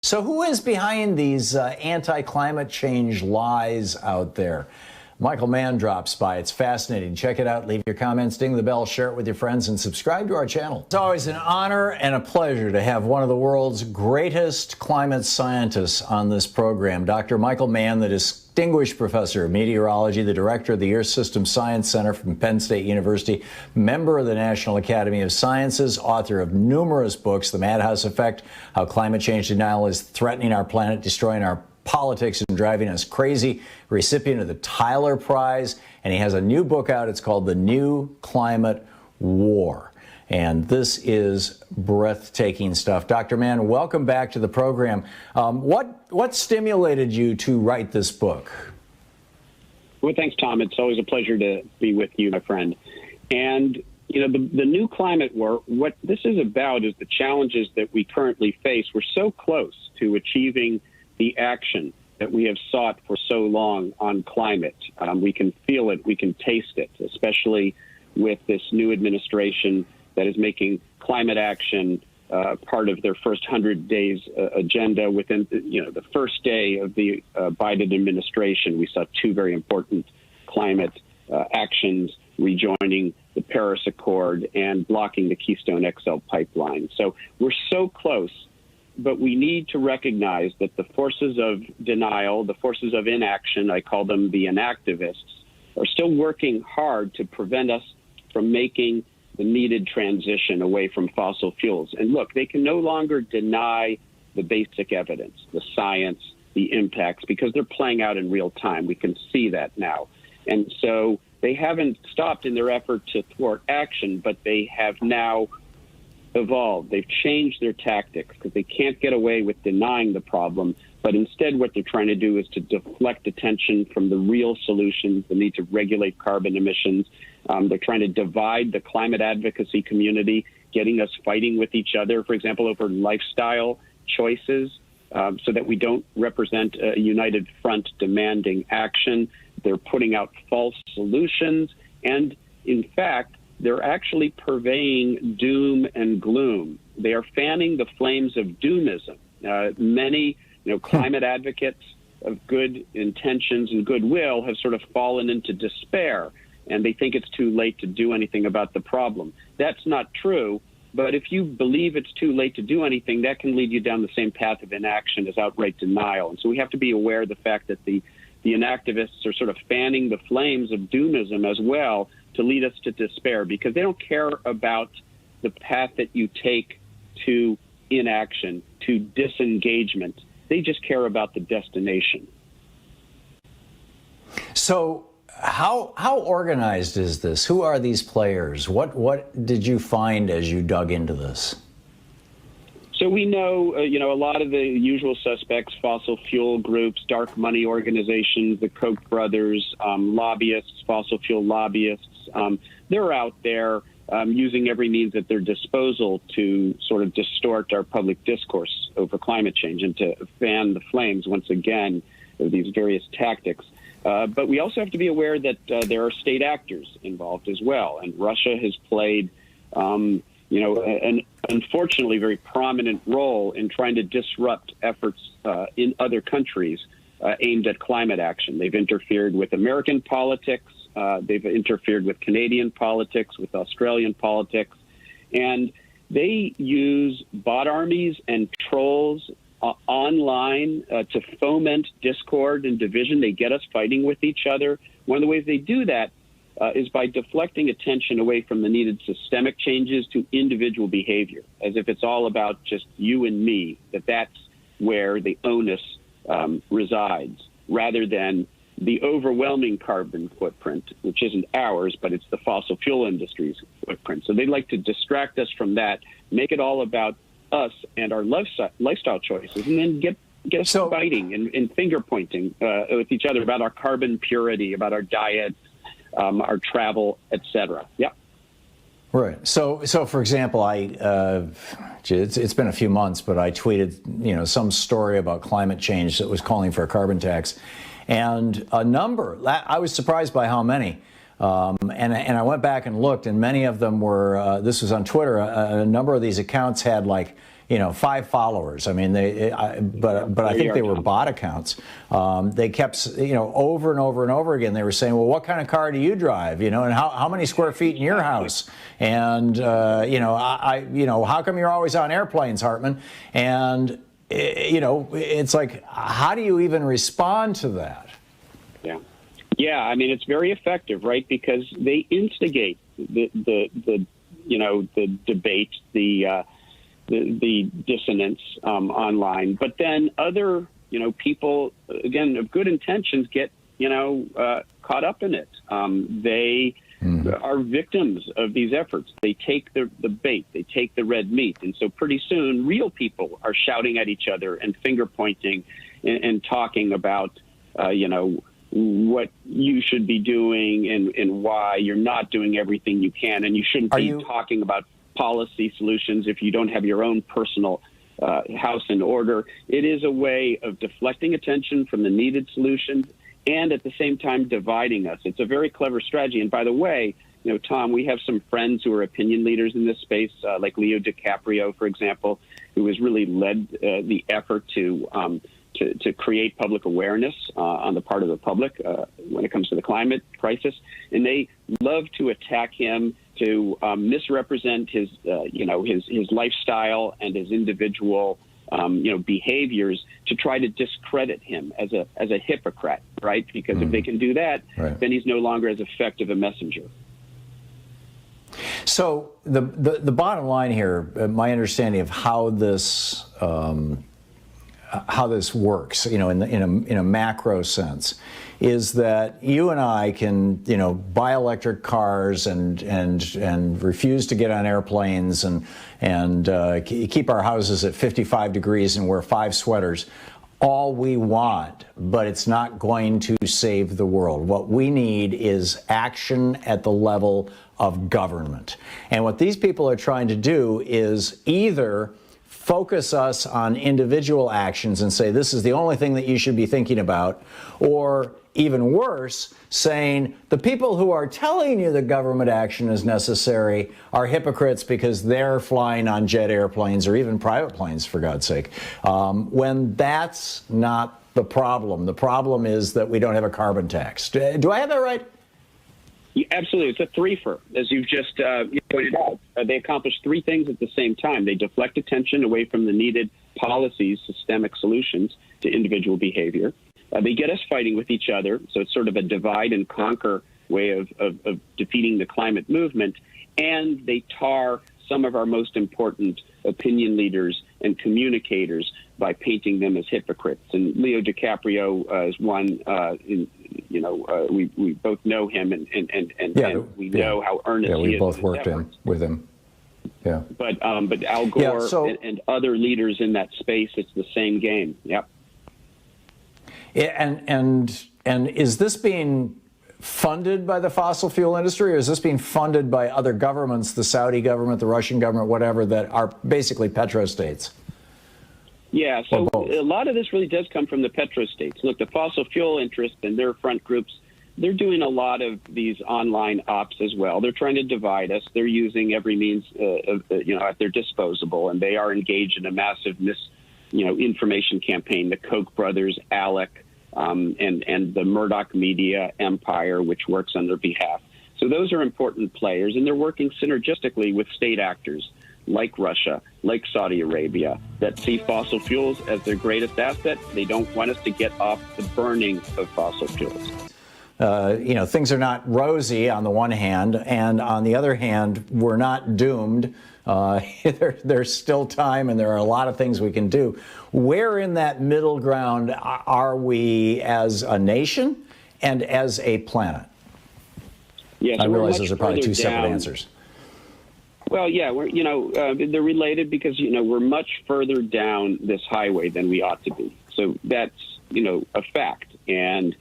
So who is behind these anti-climate change lies out there? Michael Mann drops by. It's fascinating. Check it out. Leave your comments, ding the bell, share it with your friends, and subscribe to our channel. It's always an honor and a pleasure to have one of the world's greatest climate scientists on this program, Dr. Michael Mann, the distinguished professor of meteorology, the director of the Earth System Science Center from Penn State University, member of the National Academy of Sciences, author of numerous books, The Madhouse Effect, How Climate Change Denial is Threatening Our Planet, Destroying Our Politics and Driving Us Crazy, recipient of the Tyler Prize, and he has a new book out. It's called The New Climate War. And this is breathtaking stuff. Dr. Mann, welcome back to the program. What stimulated you to write this book? Well, thanks, Tom. It's always a pleasure to be with you, my friend. And, you know, the new climate war, what this is about is the challenges that we currently face. We're so close to achieving the action that we have sought for so long on climate. We can feel it, we can taste it, especially with this new administration that is making climate action part of their first 100 days agenda. Within the first day of the Biden administration, we saw two very important climate actions: rejoining the Paris Accord and blocking the Keystone XL pipeline. So we're so close. But we need to recognize that the forces of denial, the forces of inaction, I call them the inactivists, are still working hard to prevent us from making the needed transition away from fossil fuels. And look, they can no longer deny the basic evidence, the science, the impacts, because they're playing out in real time. We can see that now. And so they haven't stopped in their effort to thwart action, but they have now evolved. They've changed their tactics because they can't get away with denying the problem. But instead, what they're trying to do is to deflect attention from the real solutions, the need to regulate carbon emissions. They're trying to divide the climate advocacy community, getting us fighting with each other, for example, over lifestyle choices, so that we don't represent a united front demanding action. They're putting out false solutions. And in fact, they're actually purveying doom and gloom. They are fanning the flames of doomism. Many, climate advocates of good intentions and goodwill have sort of fallen into despair, and they think it's too late to do anything about the problem. That's not true, but if you believe it's too late to do anything, that can lead you down the same path of inaction as outright denial. And so we have to be aware of the fact that the inactivists are sort of fanning the flames of doomism as well, to lead us to despair, because they don't care about the path that you take to inaction, to disengagement. They just care about the destination. So how organized is this? Who are these players? What did you find as you dug into this? So we know, a lot of the usual suspects: fossil fuel groups, dark money organizations, the Koch brothers, lobbyists, fossil fuel lobbyists. They're out there using every means at their disposal to sort of distort our public discourse over climate change and to fan the flames once again of these various tactics. But we also have to be aware that there are state actors involved as well. And Russia has played, an unfortunately very prominent role in trying to disrupt efforts in other countries aimed at climate action. They've interfered with American politics. They've interfered with Canadian politics, with Australian politics. And they use bot armies and trolls online to foment discord and division. They get us fighting with each other. One of the ways they do that is by deflecting attention away from the needed systemic changes to individual behavior, as if it's all about just you and me, that's where the onus resides, rather than the overwhelming carbon footprint, which isn't ours, but it's the fossil fuel industry's footprint. So they'd like to distract us from that, make it all about us and our lifestyle choices, and then get us fighting and finger pointing with each other about our carbon purity, about our diet, our travel, etc. Yeah. Right. So for example, it's been a few months, but I tweeted, some story about climate change that was calling for a carbon tax, and a number. I was surprised by how many. And I went back and looked, and many of them were. This was on Twitter. A number of these accounts had 5 followers. I mean, but I think they were bot accounts. They kept, over and over and over again, they were saying, well, what kind of car do you drive? And how many square feet in your house? And, how come you're always on airplanes, Hartmann? And, it's like, how do you even respond to that? Yeah. I mean, it's very effective, right? Because they instigate the debate, the dissonance online. But then other, people, again, of good intentions get, caught up in it. They are victims of these efforts. They take the bait. They take the red meat. And so pretty soon, real people are shouting at each other and finger pointing and talking about, what you should be doing and why you're not doing everything you can. And you shouldn't be talking about policy solutions if you don't have your own personal house in order. It is a way of deflecting attention from the needed solutions and at the same time dividing us. It's a very clever strategy. And by the way, Tom, we have some friends who are opinion leaders in this space, like Leo DiCaprio, for example, who has really led the effort to create public awareness on the part of the public when it comes to the climate crisis. And they love to attack him, to misrepresent his lifestyle and his individual, behaviors, to try to discredit him as a hypocrite, right? Because if they can do that, then he's no longer as effective a messenger. So the bottom line here, my understanding of how this works, in a macro sense, is that you and I can, buy electric cars and refuse to get on airplanes and keep our houses at 55 degrees and wear 5 sweaters all we want, but it's not going to save the world. What we need is action at the level of government. And what these people are trying to do is either focus us on individual actions and say this is the only thing that you should be thinking about, or even worse, saying the people who are telling you that government action is necessary are hypocrites because they're flying on jet airplanes or even private planes, for God's sake, when that's not the problem. The problem is that we don't have a carbon tax. Do I have that right? Yeah, absolutely. It's a threefer, as you've just pointed out. They accomplish 3 things at the same time. They deflect attention away from the needed policies, systemic solutions to individual behavior. They get us fighting with each other, so it's sort of a divide and conquer way of defeating the climate movement. And they tar some of our most important opinion leaders and communicators by painting them as hypocrites. And Leo DiCaprio is one. We both know him, and we know how earnest he is. We both worked with him. Yeah. But Al Gore and other leaders in that space, it's the same game. Yep. And is this being funded by the fossil fuel industry, or is this being funded by other governments, the Saudi government, the Russian government, whatever, that are basically petrostates? Yeah, so a lot of this really does come from the petrostates. Look, the fossil fuel interests and their front groups, they're doing a lot of these online ops as well. They're trying to divide us. They're using every means, at their disposal, and they are engaged in a massive information campaign. The Koch brothers, ALEC, and the Murdoch media empire, which works on their behalf. So those are important players, and they're working synergistically with state actors like Russia, like Saudi Arabia, that see fossil fuels as their greatest asset. They don't want us to get off the burning of fossil fuels. Things are not rosy on the one hand, and on the other hand, we're not doomed. There's still time, and there are a lot of things we can do. Where in that middle ground are we as a nation and as a planet? Yeah, so I realize those are probably 2 separate answers. Well, yeah, they're related because, we're much further down this highway than we ought to be. So that's, a fact. And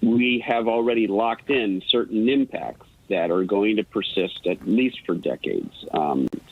we have already locked in certain impacts that are going to persist at least for decades.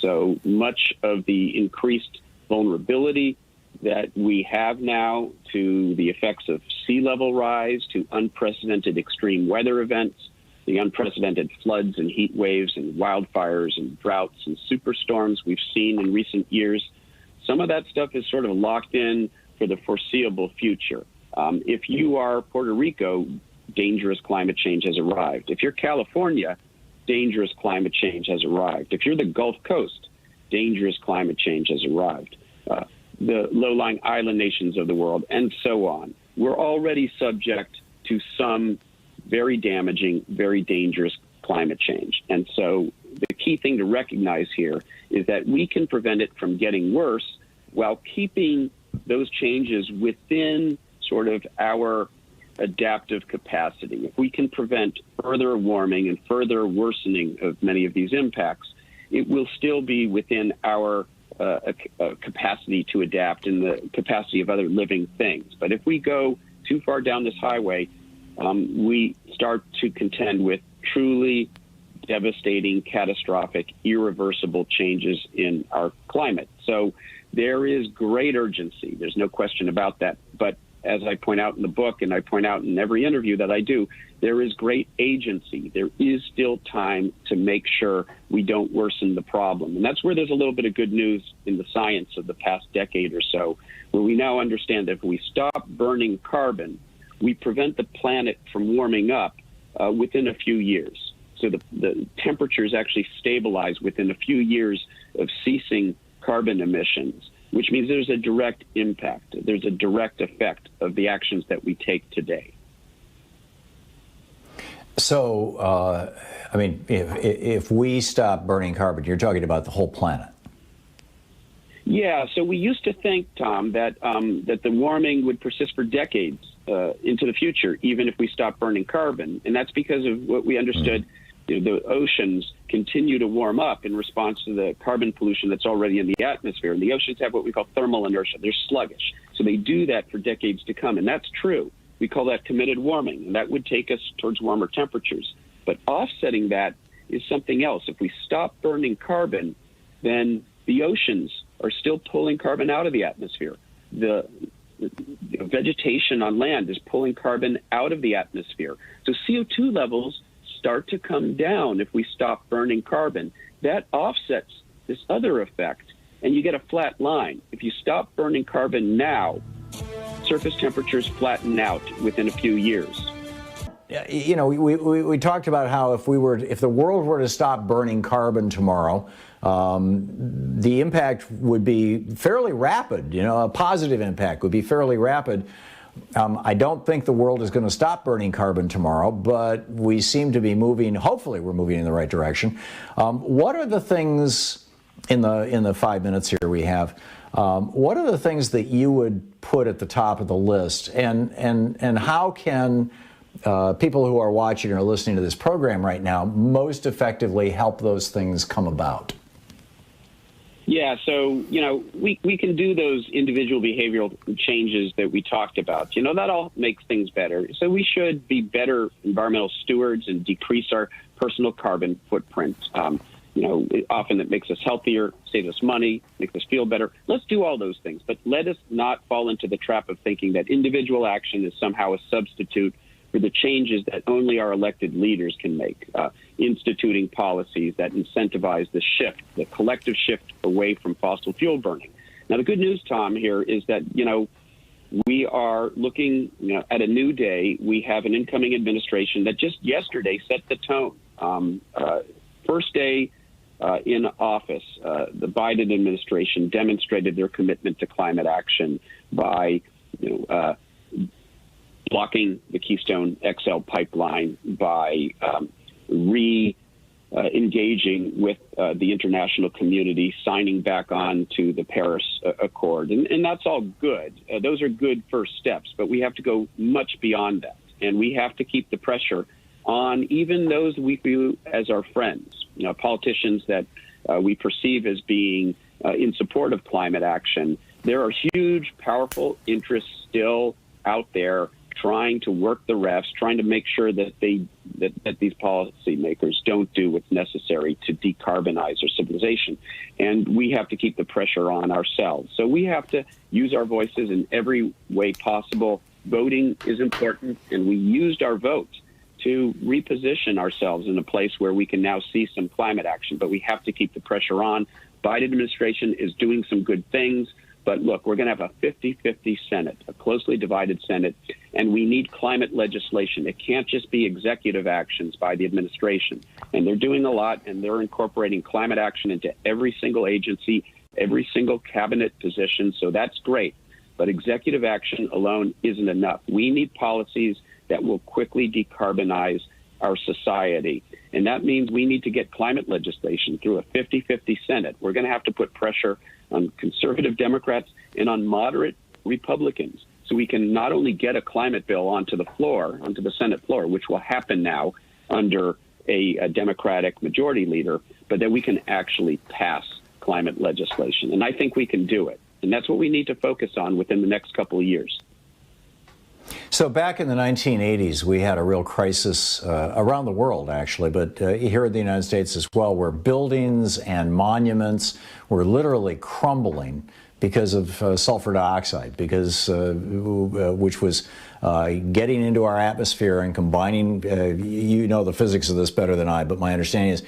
So much of the increased vulnerability that we have now to the effects of sea level rise, to unprecedented extreme weather events, the unprecedented floods and heat waves and wildfires and droughts and superstorms we've seen in recent years. Some of that stuff is sort of locked in for the foreseeable future. If you are Puerto Rico, dangerous climate change has arrived. If you're California, dangerous climate change has arrived. If you're the Gulf Coast, dangerous climate change has arrived. The low-lying island nations of the world, and so on. We're already subject to some very damaging, very dangerous climate change. And so the key thing to recognize here is that we can prevent it from getting worse while keeping those changes within sort of our adaptive capacity. If we can prevent further warming and further worsening of many of these impacts, it will still be within our capacity to adapt and the capacity of other living things. But if we go too far down this highway, we start to contend with truly devastating, catastrophic, irreversible changes in our climate. So there is great urgency. There's no question about that. But as I point out in the book, and I point out in every interview that I do, there is great agency. There is still time to make sure we don't worsen the problem. And that's where there's a little bit of good news in the science of the past decade or so, where we now understand that if we stop burning carbon, we prevent the planet from warming up within a few years. So the temperatures actually stabilize within a few years of ceasing carbon emissions, which means there's a direct impact. There's a direct effect of the actions that we take today. So, I mean, if we stop burning carbon, you're talking about the whole planet. Yeah, so we used to think, Tom, that that the warming would persist for decades into the future, even if we stopped burning carbon. And that's because of what we understood. The oceans continue to warm up in response to the carbon pollution that's already in the atmosphere. And the oceans have what we call thermal inertia. They're sluggish. So they do that for decades to come. And that's true. We call that committed warming. And that would take us towards warmer temperatures. But offsetting that is something else. If we stop burning carbon, then the oceans are still pulling carbon out of the atmosphere. The vegetation on land is pulling carbon out of the atmosphere. So CO2 levels start to come down if we stop burning carbon. That offsets this other effect, and you get a flat line. If you stop burning carbon now, surface temperatures flatten out within a few years. You know, we talked about how if the world were to stop burning carbon tomorrow, the impact would be fairly rapid. You know, a positive impact would be fairly rapid. I don't think the world is going to stop burning carbon tomorrow, but we seem to be moving. Hopefully, we're moving in the right direction. What are the things in the 5 minutes here we have? What are the things that you would put at the top of the list, and how can people who are watching or listening to this program right now most effectively help those things come about? Yeah, so, you know, we can do those individual behavioral changes that we talked about. You know, that all makes things better. So we should be better environmental stewards and decrease our personal carbon footprint. You know, often it makes us healthier, saves us money, makes us feel better. Let's do all those things. But let us not fall into the trap of thinking that individual action is somehow a substitute for the changes that only our elected leaders can make, instituting policies that incentivize the shift, the collective shift away from fossil fuel burning. Now, the good news, Tom, here is that, you know, we are looking at a new day. We have an incoming administration that just yesterday set the tone. First day in office, the Biden administration demonstrated their commitment to climate action by, blocking the Keystone XL pipeline, by engaging with the international community, signing back on to the Paris Accord. And that's all good. Those are good first steps, but we have to go much beyond that. And we have to keep the pressure on even those we view as our friends, politicians that we perceive as being in support of climate action. There are huge, powerful interests still out there trying to work the refs, trying to make sure that that these policymakers don't do what's necessary to decarbonize our civilization. And we have to keep the pressure on ourselves. So we have to use our voices in every way possible. Voting is important, and we used our vote to reposition ourselves in a place where we can now see some climate action. But we have to keep the pressure on Biden administration is doing some good things. But look, we're going to have a 50-50 Senate, a closely divided Senate, and we need climate legislation. It can't just be executive actions by the administration. And they're doing a lot, and they're incorporating climate action into every single agency, every single cabinet position. So that's great. But executive action alone isn't enough. We need policies that will quickly decarbonize our society. And that means we need to get climate legislation through a 50-50 Senate. We're going to have to put pressure on conservative Democrats and on moderate Republicans, so we can not only get a climate bill onto the floor, onto the Senate floor, which will happen now under a Democratic majority leader, but that we can actually pass climate legislation. And I think we can do it. And that's what we need to focus on within the next couple of years. So back in the 1980s, we had a real crisis around the world, actually, but here in the United States as well, where buildings and monuments were literally crumbling because of sulfur dioxide, which was getting into our atmosphere and combining, you know the physics of this better than I, but my understanding is,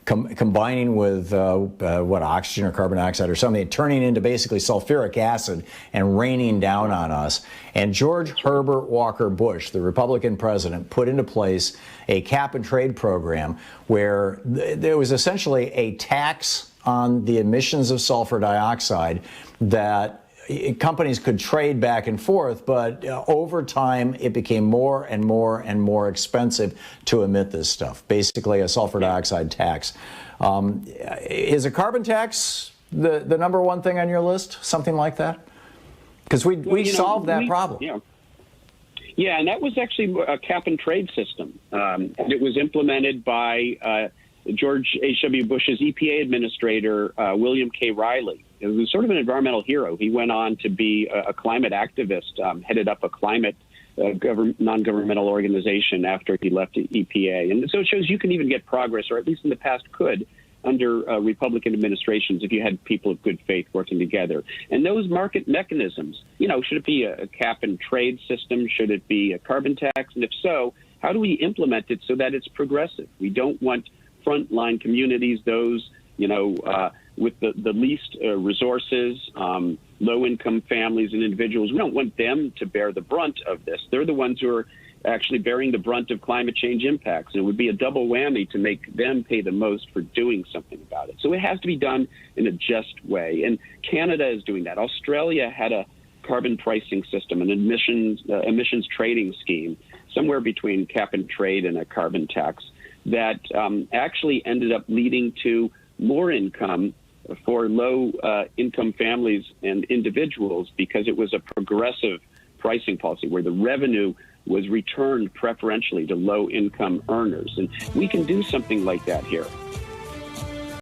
combining with oxygen or carbon dioxide or something, turning into basically sulfuric acid and raining down on us. And George Herbert Walker Bush, the Republican president, put into place a cap and trade program where there was essentially a tax on the emissions of sulfur dioxide that companies could trade back and forth, but over time it became more and more and more expensive to emit this stuff, basically a sulfur dioxide tax. Is a carbon tax the number one thing on your list, something like that? Because we solved that problem. Yeah, and that was actually a cap and trade system. It was implemented by George H.W. Bush's EPA administrator, William K. Riley. He was sort of an environmental hero. He went on to be a climate activist, headed up a climate non-governmental organization after he left the EPA. And so it shows you can even get progress, or at least in the past could, under Republican administrations if you had people of good faith working together. And those market mechanisms, should it be a cap and trade system? Should it be a carbon tax? And if so, how do we implement it so that it's progressive? We don't want frontline communities, those, with the least resources, low-income families and individuals. We don't want them to bear the brunt of this. They're the ones who are actually bearing the brunt of climate change impacts. And it would be a double whammy to make them pay the most for doing something about it. So it has to be done in a just way. And Canada is doing that. Australia had a carbon pricing system, an emissions trading scheme, somewhere between cap and trade and a carbon tax, that actually ended up leading to more income for low-income families and individuals because it was a progressive pricing policy where the revenue was returned preferentially to low-income earners. And we can do something like that here.